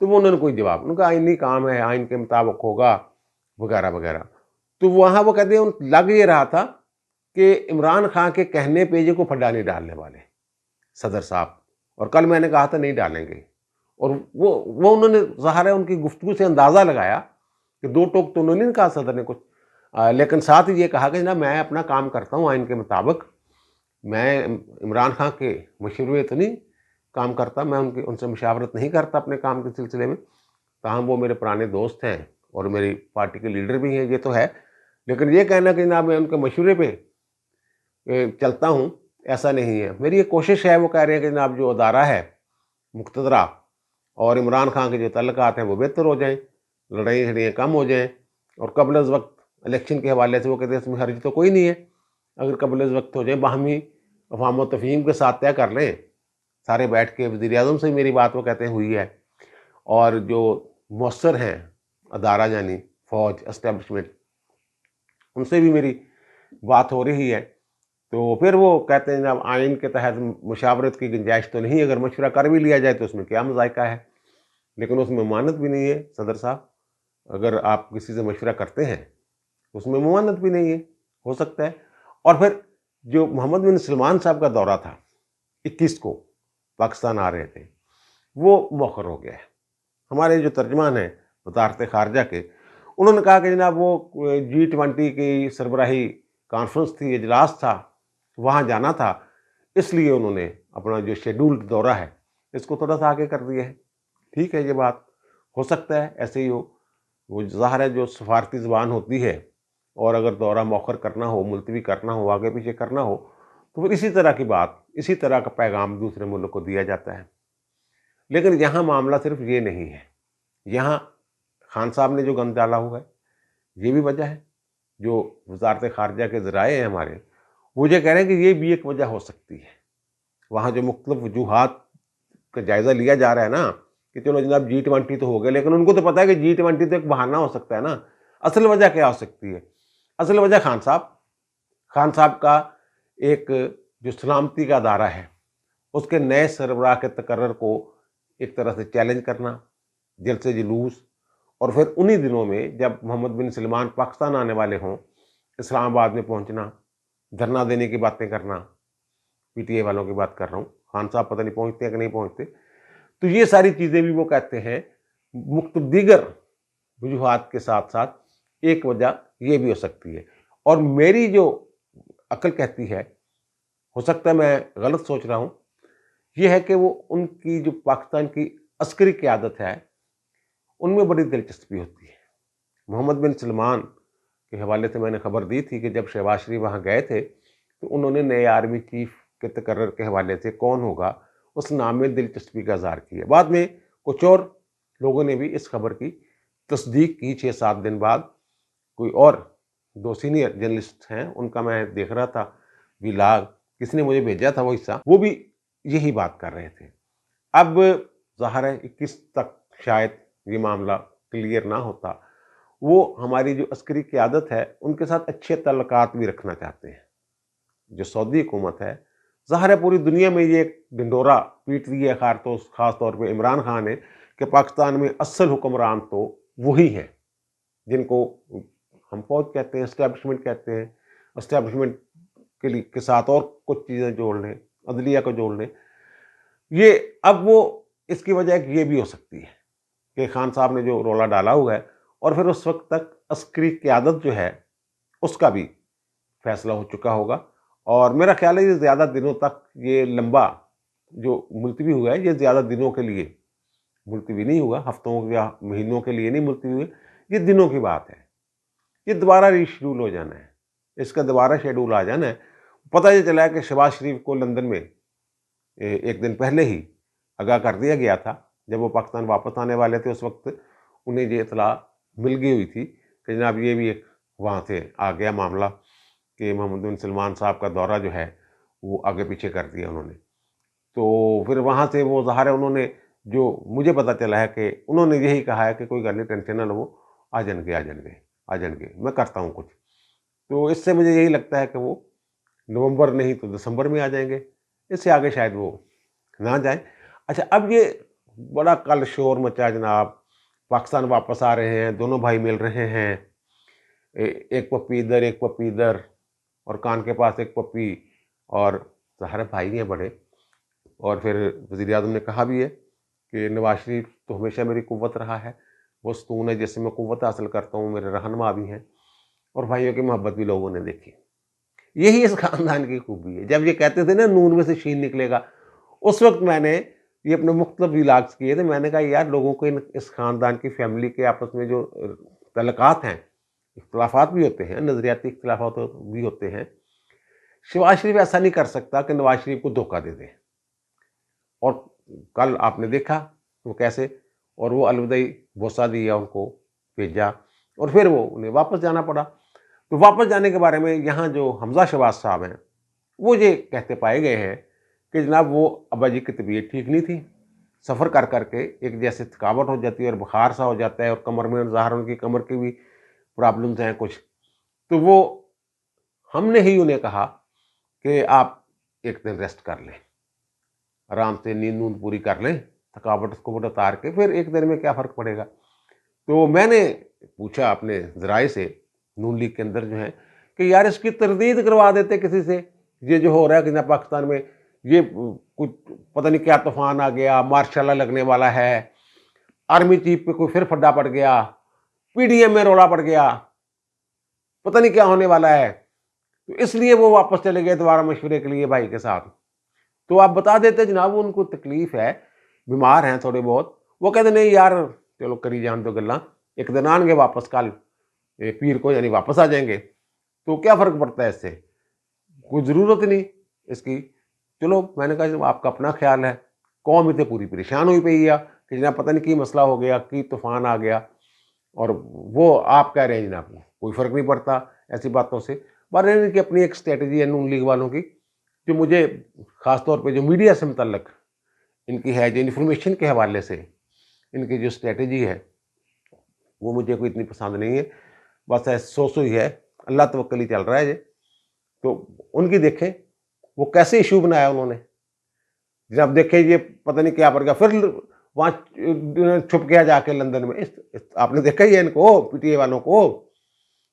تو وہ انہوں نے کوئی جواب، ان کا آئینی کام ہے، آئین کے مطابق ہوگا وغیرہ وغیرہ. تو وہاں وہ کہتے ہیں لگ یہ رہا تھا کہ عمران خان کے کہنے پہ یہ کو پھڈا نہیں ڈالنے والے صدر صاحب، اور کل میں نے کہا تھا نہیں ڈالیں گے. اور وہ انہوں نے ظاہر ہے ان کی گفتگو سے اندازہ لگایا کہ دو ٹوک تو انہوں نے نہیں کہا صدر نے کچھ، لیکن ساتھ ہی یہ کہا کہ جناب میں اپنا کام کرتا ہوں آئین کے مطابق، میں عمران خان کے مشورے تو نہیں کام کرتا، میں ان سے مشاورت نہیں کرتا اپنے کام کے سلسلے میں. تاہم وہ میرے پرانے دوست ہیں اور میری پارٹی کے لیڈر بھی ہیں، یہ تو ہے، لیکن یہ کہنا کہ جناب میں ان کے مشورے پہ چلتا ہوں ایسا نہیں ہے. میری یہ کوشش ہے، وہ کہہ رہے ہیں کہ جناب جو ادارہ ہے مقتدرہ اور عمران خان کے جو تعلقات ہیں وہ بہتر ہو جائیں، لڑائی جھڑیاں کم ہو جائیں، اور قبل از وقت الیکشن کے حوالے سے وہ کہتے ہیں اس میں حرج تو کوئی نہیں ہے، اگر قبل از وقت ہو جائیں باہمی افہام و تفہیم کے ساتھ طے کر لیں سارے بیٹھ کے. وزیر اعظم سے میری بات وہ کہتے ہیں ہوئی ہے، اور جو مؤثر ہیں ادارہ یعنی فوج اسٹیبلشمنٹ، ان سے بھی میری بات ہو رہی ہے. تو پھر وہ کہتے ہیں جناب آئین کے تحت مشاورت کی گنجائش تو نہیں، اگر مشورہ کر بھی لیا جائے تو اس میں کیا مذائقہ ہے، لیکن اس میں ممانعت بھی نہیں ہے صدر صاحب. اگر آپ کسی سے مشورہ کرتے ہیں اس میں ممانعت بھی نہیں ہے، ہو سکتا ہے. اور پھر جو محمد بن سلمان صاحب کا دورہ تھا 21 کو پاکستان آ رہے تھے، وہ مؤخر ہو گیا ہے. ہمارے جو ترجمان ہیں وزارت خارجہ کے، انہوں نے کہا کہ جناب وہ G20 کی سربراہی کانفرنس تھی، اجلاس تھا، وہاں جانا تھا، اس لیے انہوں نے اپنا جو شیڈولڈ دورہ ہے اس کو تھوڑا سا آگے کر دیا ہے. ٹھیک ہے، یہ بات ہو سکتا ہے ایسے ہی ہو. وہ ظاہر ہے جو سفارتی زبان ہوتی ہے، اور اگر دورہ مؤخر کرنا ہو، ملتوی کرنا ہو، آگے پیچھے کرنا ہو، تو پھر اسی طرح کی بات، اسی طرح کا پیغام دوسرے ملک کو دیا جاتا ہے. لیکن یہاں معاملہ صرف یہ نہیں ہے، یہاں خان صاحب نے جو گند ڈالا ہوا ہے یہ بھی وجہ ہے. جو وزارت خارجہ کے ذرائع ہیں ہمارے، وہ یہ کہہ رہے ہیں کہ یہ بھی ایک وجہ ہو سکتی ہے. وہاں جو مختلف وجوہات کا جائزہ لیا جا رہا ہے نا کہ چلو جناب G20 تو ہو گیا، لیکن ان کو تو پتہ ہے کہ G20 تو ایک بہانہ ہو سکتا ہے نا. اصل وجہ کیا ہو سکتی ہے؟ اصل وجہ خان صاحب کا ایک جو سلامتی کا ادارہ ہے اس کے نئے سربراہ کے تقرر کو ایک طرح سے چیلنج کرنا، جلسے جلوس، اور پھر انہی دنوں میں جب محمد بن سلمان پاکستان آنے والے ہوں اسلام آباد میں پہنچنا، دھرنا دینے کی باتیں کرنا. PTI والوں کی بات کر رہا ہوں، خان صاحب پتہ نہیں پہنچتے ہیں کہ نہیں پہنچتے. تو یہ ساری چیزیں بھی وہ کہتے ہیں مختلف دیگر وجوہات کے ساتھ ساتھ ایک وجہ یہ بھی ہو سکتی ہے. اور میری جو عقل کہتی ہے، ہو سکتا ہے میں غلط سوچ رہا ہوں، یہ ہے کہ وہ ان کی جو پاکستان کی عسکری قیادت ہے ان میں بڑی دلچسپی ہوتی ہے. محمد بن سلمان کے حوالے سے میں نے خبر دی تھی کہ جب شہباز شریف وہاں گئے تھے تو انہوں نے نئے آرمی چیف کے تقرر کے حوالے سے کون ہوگا اس نام میں دلچسپی کا اظہار کیا. بعد میں کچھ اور لوگوں نے بھی اس خبر کی تصدیق کی. 6-7 دن بعد کوئی اور 2 سینئر جرنلسٹ ہیں، ان کا میں دیکھ رہا تھا ویلاگ، کس نے مجھے بھیجا تھا وہ حصہ، وہ بھی یہی بات کر رہے تھے. اب ظاہر ہے 21 تک شاید یہ معاملہ کلیئر نہ ہوتا. وہ ہماری جو عسکری قیادت ہے ان کے ساتھ اچھے تعلقات بھی رکھنا چاہتے ہیں. جو سعودی حکومت ہے، ظاہر ہے پوری دنیا میں یہ ایک ڈنڈورا پیٹ رہی ہے، خاص طور پہ عمران خان نے، کہ پاکستان میں اصل حکمران تو وہی ہیں جن کو ہم فوج کہتے ہیں، اسٹیبلشمنٹ کہتے ہیں. اسٹیبلشمنٹ کے ساتھ اور کچھ چیزیں جوڑ لیں، عدلیہ کو جوڑ لیں. یہ اب وہ اس کی وجہ یہ بھی ہو سکتی ہے کہ خان صاحب نے جو رولا ڈالا ہوا ہے، اور پھر اس وقت تک عسکری قیادت جو ہے اس کا بھی فیصلہ ہو چکا ہوگا. اور میرا خیال ہے یہ زیادہ دنوں تک، یہ لمبا جو ملتوی ہوا ہے یہ زیادہ دنوں کے لیے ملتوی نہیں ہوا، ہفتوں یا مہینوں کے لیے نہیں ملتوی ہوئے، یہ دنوں کی بات ہے. یہ دوبارہ ری شیڈول ہو جانا ہے، اس کا دوبارہ شیڈول آ جانا ہے. پتہ یہ چلا ہے کہ شہباز شریف کو لندن میں ایک دن پہلے ہی آگاہ کر دیا گیا تھا. جب وہ پاکستان واپس آنے والے تھے اس وقت انہیں یہ اطلاع مل گئی ہوئی تھی کہ جناب یہ بھی ایک وہاں سے آ گیا معاملہ کہ محمد بن سلمان صاحب کا دورہ جو ہے وہ آگے پیچھے کر دیا انہوں نے. تو پھر وہاں سے وہ ظاہر ہے انہوں نے، جو مجھے پتہ چلا ہے کہ انہوں نے یہی کہا ہے کہ کوئی گل نہیں، ٹینشن نہ لو، آ جائیں گے، میں کرتا ہوں کچھ. تو اس سے مجھے یہی لگتا ہے کہ وہ نومبر نہیں تو دسمبر میں آ جائیں گے، اس سے آگے شاید وہ نہ جائیں. اچھا، اب یہ بڑا کل شور مچا جناب، پاکستان واپس آ رہے ہیں، دونوں بھائی مل رہے ہیں، ایک پپی ادھر ایک پپی ادھر، اور کان کے پاس ایک پپی، اور ظاہر بھائی ہیں بڑے. اور پھر وزیر اعظم نے کہا بھی ہے کہ نواز شریف تو ہمیشہ میری قوت رہا ہے، وہ ستون ہے جس سے میں قوت حاصل کرتا ہوں، میرے رہنما بھی ہیں، اور بھائیوں کی محبت بھی لوگوں نے دیکھی. یہی اس خاندان کی خوبی ہے. جب یہ کہتے تھے نا نون میں سے شین نکلے گا، اس وقت میں نے یہ اپنے مختلف ولاگز کیے تھے. میں نے کہا یار لوگوں کو اس خاندان کی فیملی کے آپس میں جو تعلقات ہیں، اختلافات بھی ہوتے ہیں، نظریاتی اختلافات بھی ہوتے ہیں، شہباز شریف ایسا نہیں کر سکتا کہ نواز شریف کو دھوکہ دے دے. اور کل آپ نے دیکھا وہ کیسے، اور وہ الوداعی بوسہ دیا، ان کو بھیجا، اور پھر وہ انہیں واپس جانا پڑا. تو واپس جانے کے بارے میں یہاں جو حمزہ شہباز صاحب ہیں وہ یہ کہتے پائے گئے ہیں کہ جناب وہ ابا جی کی طبیعت ٹھیک نہیں تھی، سفر کر کر کے ایک جیسے تھکاوٹ ہو جاتی ہے اور بخار سا ہو جاتا ہے، اور کمر میں ظاہر ان کی کمر کی بھی پرابلمز ہیں کچھ. تو وہ ہم نے ہی انہیں کہا کہ آپ ایک دن ریسٹ کر لیں، آرام سے نیند پوری کر لیں، تھکاوٹ اس کو اتار کے پھر ایک دن میں کیا فرق پڑے گا. تو میں نے پوچھا اپنے ذرائع سے نون لیگ کے اندر جو ہیں کہ یار اس کی تردید کروا دیتے کسی سے، یہ جو ہو رہا ہے کہ پاکستان میں یہ کچھ پتہ نہیں کیا طوفان آ گیا، مارشل لا لگنے والا ہے، آرمی چیف پہ کوئی پھر پھڈا پڑ گیا، پی ڈی ایم میں روڑا پڑ گیا، پتہ نہیں کیا ہونے والا ہے، تو اس لیے وہ واپس چلے گئے دوبارہ مشورے کے لیے بھائی کے ساتھ. تو آپ بتا دیتے جناب ان کو تکلیف ہے، بیمار ہیں تھوڑے بہت. وہ کہتے نہیں یار چلو کری جان دو گلاں، ایک دن آن گے واپس، کل پیر کو یعنی واپس آ جائیں گے، تو کیا فرق پڑتا ہے اس سے، کوئی ضرورت نہیں اس کی. چلو میں نے کہا آپ کا اپنا خیال ہے، قوم اتنے پوری پریشان ہوئی پئی ہے کہ جناب پتہ نہیں کی مسئلہ ہو گیا، کی طوفان آ گیا، اور وہ آپ کہہ رہے ہیں جناب کوئی فرق نہیں پڑتا ایسی باتوں سے. ان کی اپنی ایک اسٹریٹجی ہے نون لیگ والوں کی، جو مجھے خاص طور پہ جو میڈیا سے متعلق ان کی ہے، جو انفارمیشن کے حوالے سے ان کی جو اسٹریٹجی ہے وہ مجھے کوئی اتنی پسند نہیں ہے. بس سو ہی ہے، اللہ توکل ہی چل رہا ہے یہ. تو ان کی دیکھیں وہ کیسے ایشو بنایا انہوں نے، جب دیکھیں یہ پتہ نہیں کیا پڑ گیا، پھر وہاں چھپ گیا جا کے لندن میں. آپ نے دیکھا ہی ہے ان کو پی ٹی اے والوں کو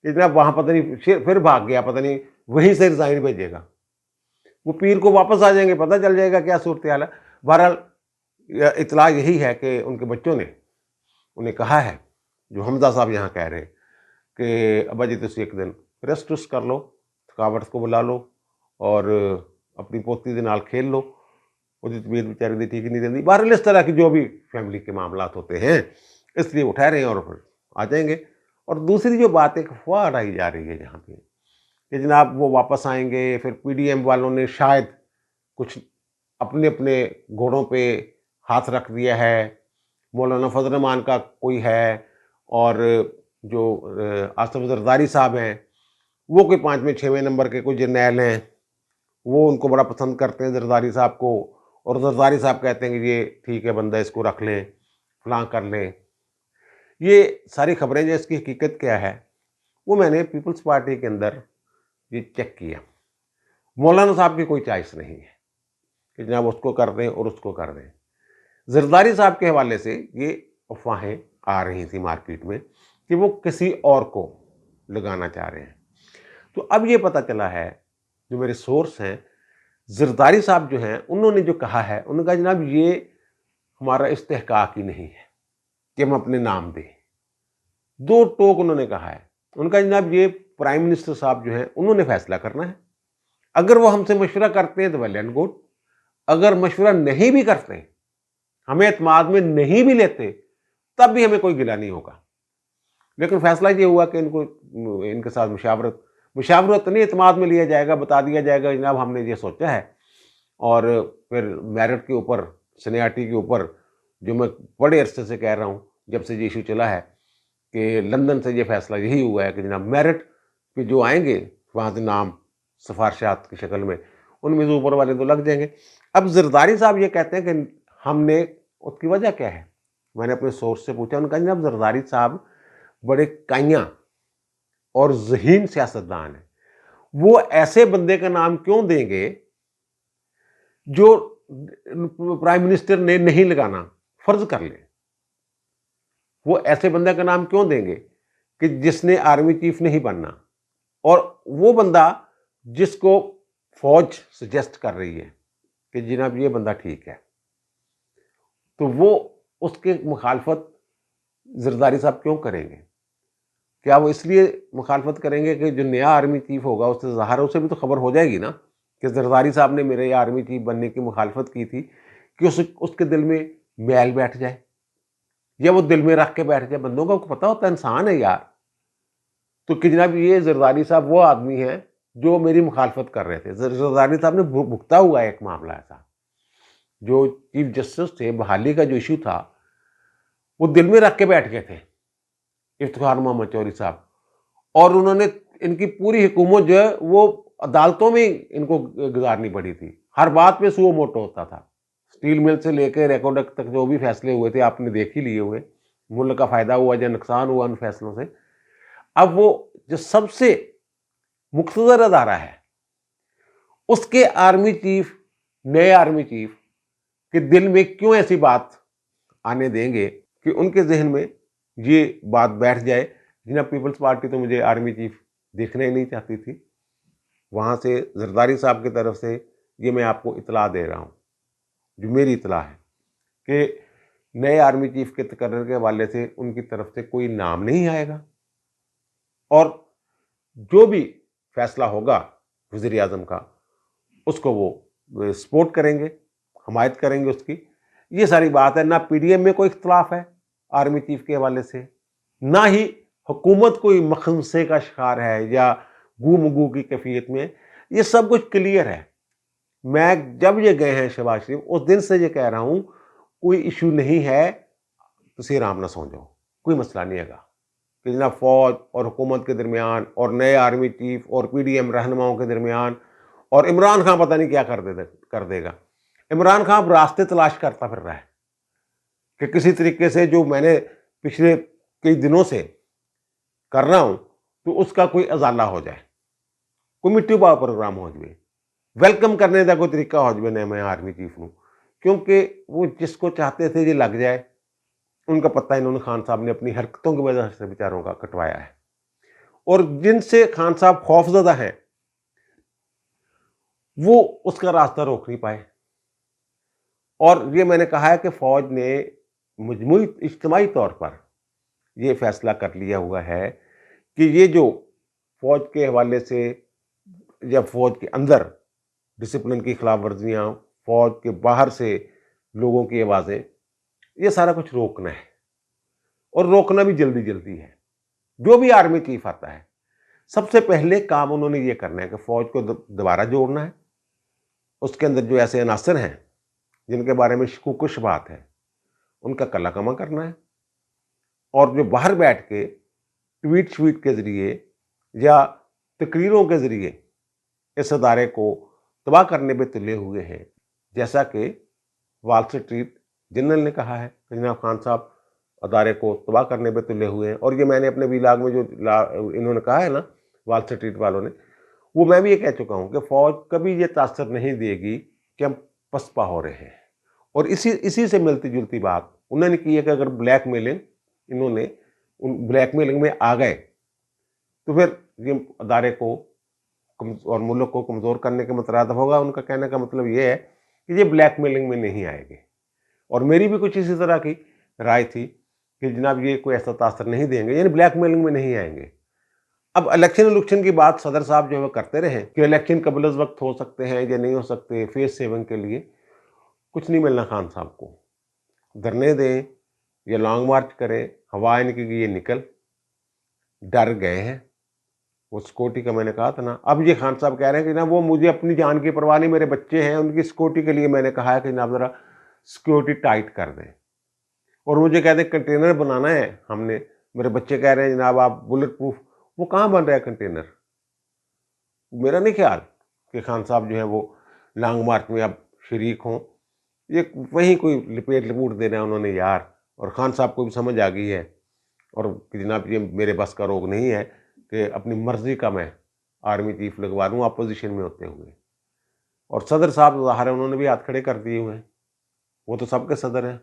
کہ جناب وہاں پتہ نہیں پھر بھاگ گیا، پتہ نہیں وہیں سے ریزائن بھیجے گا. وہ پیر کو واپس آ جائیں گے، پتہ چل جائے گا کیا صورتحال ہے. بہرحال اطلاع یہی ہے کہ ان کے بچوں نے انہیں کہا ہے، جو حمزہ صاحب یہاں کہہ رہے ہیں کہ ابا جی تسی ایک دن ریسٹ کر لو، تھکاوٹ کو بلا لو، اور اپنی پوتی دے نال کھیل لو، وہ طبیعت بیچاری دی ٹھیک نہیں رہتی. بہرحال اس طرح کی جو بھی فیملی کے معاملات ہوتے ہیں اس لیے اٹھا رہے ہیں اور پھر آ جائیں گے. اور دوسری جو بات ایک افواہ اڑائی جا رہی ہے جہاں پہ کہ جناب وہ واپس آئیں گے، پھر پی ڈی ایم والوں نے شاید کچھ اپنے اپنے گھوڑوں پہ ہاتھ رکھ دیا ہے، مولانا فضل الرحمان کا کوئی ہے، اور جو آصف زرداری صاحب ہیں وہ کوئی 5ویں 6ویں نمبر کے کوئی جرنیل ہیں، وہ ان کو بڑا پسند کرتے ہیں زرداری صاحب کو، اور زرداری صاحب کہتے ہیں کہ یہ ٹھیک ہے بندہ، اس کو رکھ لیں، فلاں کر لیں. یہ ساری خبریں جو اس کی حقیقت کیا ہے وہ میں نے پیپلز پارٹی کے اندر یہ چیک کیا. مولانا صاحب کی کوئی چوائس نہیں ہے کہ جناب اس کو کر دیں اور اس کو کر دیں. زرداری صاحب کے حوالے سے یہ افواہیں آ رہی تھیں مارکیٹ میں کہ وہ کسی اور کو لگانا چاہ رہے ہیں. تو اب یہ پتہ چلا ہے، جو میرے سورس ہیں زرداری صاحب جو ہیں انہوں نے جو کہا ہے، انہوں نے کہا جناب یہ ہمارا استحقاق ہی نہیں ہے کہ ہم اپنے نام دیں. 2 ٹوک انہوں نے کہا ہے. ان کا جناب یہ پرائم منسٹر صاحب جو ہیں انہوں نے فیصلہ کرنا ہے. اگر وہ ہم سے مشورہ کرتے ہیں تو ویل اینڈ گڈ، اگر مشورہ نہیں بھی کرتے، ہمیں اعتماد میں نہیں بھی لیتے، تب بھی ہمیں کوئی گلہ نہیں ہوگا. لیکن فیصلہ یہ ہوا کہ ان کے ساتھ مشاورت نہیں، اعتماد میں لیا جائے گا، بتا دیا جائے گا جناب ہم نے یہ سوچا ہے. اور پھر میرٹ کے اوپر، سینیارٹی کے اوپر، جو میں بڑے عرصے سے کہہ رہا ہوں جب سے یہ ایشو چلا ہے کہ لندن سے یہ فیصلہ یہی ہوا ہے کہ جناب میرٹ پہ جو آئیں گے وہاں سے نام سفارشات کی شکل میں ان میں سے اوپر والے تو لگ جائیں گے. اب زرداری صاحب یہ کہتے ہیں کہ ہم نے، اس کی وجہ کیا ہے؟ میں نے اپنے سورس سے پوچھا، انہوں نے کہا جناب زرداری صاحب بڑے کائیاں اور ذہین سیاستدان ہیں، وہ ایسے بندے کا نام کیوں دیں گے جو پرائم منسٹر نے نہیں لگانا، فرض کر لیں، وہ ایسے بندے کا نام کیوں دیں گے کہ جس نے آرمی چیف نہیں بننا، اور وہ بندہ جس کو فوج سجیسٹ کر رہی ہے کہ جناب یہ بندہ ٹھیک ہے، تو وہ اس کے مخالفت زرداری صاحب کیوں کریں گے؟ کیا وہ اس لیے مخالفت کریں گے کہ جو نیا آرمی چیف ہوگا اس سے ظاہر اسے بھی تو خبر ہو جائے گی نا کہ زرداری صاحب نے میرے آرمی چیف بننے کی مخالفت کی تھی، کہ اس کے دل میں میل بیٹھ جائے یا وہ دل میں رکھ کے بیٹھ جائے؟ بندوں کو پتہ ہوتا ہے، انسان ہے یار، تو کہ جناب یہ زرداری صاحب وہ آدمی ہے جو میری مخالفت کر رہے تھے۔ زرداری صاحب نے بھگتا ہوا ایک معاملہ ایسا، جو چیف جسٹس تھے، بحالی کا جو ایشو تھا، وہ دل میں رکھ کے بیٹھ گئے تھے افتخار محمد چوہدری صاحب، اور انہوں نے ان کی پوری حکومت جو ہے وہ عدالتوں میں ان کو گزارنی پڑی تھی، ہر بات پہ سو موٹو ہوتا تھا، اسٹیل مل سے لے کے ریکوڈک تک جو بھی فیصلے ہوئے تھے آپ نے دیکھ ہی لیے ہوئے، ملک کا فائدہ ہوا یا نقصان ہوا ان فیصلوں سے۔ اب وہ جو سب سے مقتدر ادارہ ہے، اس کے آرمی چیف، نئے آرمی چیف کے دل میں کیوں ایسی بات آنے دیں گے کہ ان کے ذہن میں یہ بات بیٹھ جائے جناب پیپلز پارٹی تو مجھے آرمی چیف دیکھنا ہی نہیں چاہتی تھی۔ وہاں سے زرداری صاحب کی طرف سے یہ میں آپ کو اطلاع دے رہا ہوں، جو میری اطلاع ہے، کہ نئے آرمی چیف کے تقرر کے حوالے سے ان کی طرف سے کوئی نام نہیں آئے گا، اور جو بھی فیصلہ ہوگا وزیر اعظم کا اس کو وہ سپورٹ کریں گے، حمایت کریں گے اس کی۔ یہ ساری بات ہے، نہ پی ڈی ایم میں کوئی اختلاف ہے آرمی چیف کے حوالے سے، نہ ہی حکومت کوئی مخمسے کا شکار ہے یا گو مگو کی کیفیت میں، یہ سب کچھ کلیئر ہے۔ میں جب یہ گئے ہیں شہباز شریف اس دن سے یہ کہہ رہا ہوں کوئی ایشو نہیں ہے، تسی آرام نہ سو جاؤ، کوئی مسئلہ نہیں ہے گا کہ جناب فوج اور حکومت کے درمیان اور نئے آرمی چیف اور پی ڈی ایم رہنماؤں کے درمیان، اور عمران خان پتہ نہیں کیا کر دے گا۔ عمران خان اب راستے تلاش کرتا پھر رہا ہے کہ کسی طریقے سے جو میں نے پچھلے کئی دنوں سے کر رہا ہوں تو اس کا کوئی ازالہ ہو جائے، کوئی مٹی پاؤ پروگرام ہو جائے، ویلکم کرنے کا کوئی طریقہ ہو جائے نئے آرمی چیف نو، کیونکہ وہ جس کو چاہتے تھے یہ لگ جائے، ان کا پتہ انہوں نے خان صاحب نے اپنی حرکتوں کی وجہ سے بیچاروں کا کٹوایا ہے، اور جن سے خان صاحب خوف زدہ ہیں وہ اس کا راستہ روک نہیں پائے۔ اور یہ میں نے کہا ہے کہ فوج نے مجموعی اجتماعی طور پر یہ فیصلہ کر لیا ہوا ہے کہ یہ جو فوج کے حوالے سے یا فوج کے اندر ڈسپلن کی خلاف ورزیاں، فوج کے باہر سے لوگوں کی آوازیں، یہ سارا کچھ روکنا ہے، اور روکنا بھی جلدی جلدی ہے۔ جو بھی آرمی چیف آتا ہے سب سے پہلے کام انہوں نے یہ کرنا ہے کہ فوج کو دوبارہ جوڑنا ہے، اس کے اندر جو ایسے عناصر ہیں جن کے بارے میں شکوک و شبہات ہے ان کا کلا کما کرنا ہے، اور جو باہر بیٹھ کے ٹویٹ شویٹ کے ذریعے یا تقریروں کے ذریعے اس ادارے کو تباہ کرنے پہ تلے ہوئے ہیں، جیسا کہ وال اسٹریٹ جنرل نے کہا ہے کہ جناب خان صاحب ادارے کو تباہ کرنے پہ تلے ہوئے ہیں، اور یہ میں نے اپنے ویلاگ میں جو انہوں نے کہا ہے نا وال اسٹریٹ والوں نے، وہ میں بھی یہ کہہ چکا ہوں کہ فوج کبھی یہ تاثر نہیں دے گی کہ ہم پسپا ہو رہے ہیں۔ اور اسی سے ملتی جلتی بات انہوں نے کی ہے کہ اگر بلیک میلنگ انہوں نے بلیک میلنگ میں آ گئے تو پھر یہ ادارے کو اور ملک کو کمزور کرنے کے مترادف ہوگا۔ ان کا کہنے کا مطلب یہ ہے کہ یہ بلیک میلنگ میں نہیں آئے گے، اور میری بھی کچھ اسی طرح کی رائے تھی کہ جناب یہ کوئی ایسا تاثر نہیں دیں گے، یعنی بلیک میلنگ میں نہیں آئیں گے۔ اب الیکشن کی بات صدر صاحب جو ہے کرتے رہے کہ الیکشن قبل از وقت ہو سکتے ہیں یا نہیں ہو سکتے، فیس سیونگ کے لیے کچھ نہیں ملنا خان صاحب کو، دھرنے دیں یا لانگ مارچ کریں، ہوا ان کی یہ نکل ڈر گئے ہیں۔ وہ سیکورٹی کا میں نے کہا تھا نا، اب یہ خان صاحب کہہ رہے ہیں کہ نا وہ مجھے اپنی جان کی پرواہ نہیں، میرے بچے ہیں ان کی سیکورٹی کے لیے میں نے کہا ہے کہ جناب ذرا سیکورٹی ٹائٹ کر دیں، اور مجھے کہتے ہیں کنٹینر بنانا ہے ہم نے، میرے بچے کہہ رہے ہیں جناب آپ بلٹ پروف، وہ کہاں بن رہا ہے کنٹینر؟ میرا نہیں خیال کہ خان صاحب جو ہے وہ لانگ مارچ میں اب شریک ہوں، یہ وہیں کوئی لپوٹ دے رہے ہیں انہوں نے یار، اور خان صاحب کو بھی سمجھ آ گئی ہے، اور کہ جناب یہ میرے بس کا روگ نہیں ہے کہ اپنی مرضی کا میں آرمی چیف لگوا دوں اپوزیشن میں ہوتے ہوئے۔ اور صدر صاحب ظاہر ہے انہوں نے بھی ہاتھ کھڑے کر دیے ہوئے ہیں، وہ تو سب کے صدر ہیں،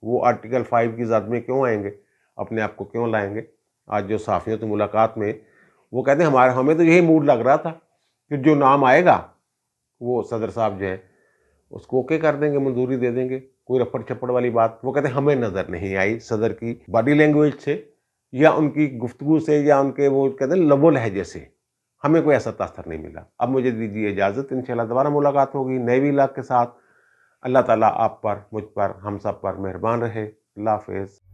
وہ آرٹیکل 5 کی زد میں کیوں آئیں گے، اپنے آپ کو کیوں لائیں گے؟ آج جو صحافیوں سے ملاقات میں وہ کہتے ہیں ہمیں تو یہی موڈ لگ رہا تھا کہ جو نام آئے گا وہ صدر صاحب جو ہیں اس کو اوکے کر دیں گے، منظوری دے دیں گے، کوئی رپڑ چپڑ والی بات وہ کہتے ہیں ہمیں نظر نہیں آئی صدر کی باڈی لینگویج سے یا ان کی گفتگو سے یا ان کے وہ کہتے ہیں لب و لہجے سے ہمیں کوئی ایسا تاثر نہیں ملا۔ اب مجھے دیجیے اجازت، انشاءاللہ دوبارہ ملاقات ہوگی نئے ویلاگ کے ساتھ۔ اللہ تعالیٰ آپ پر، مجھ پر، ہم سب پر مہربان رہے۔ اللہ حافظ۔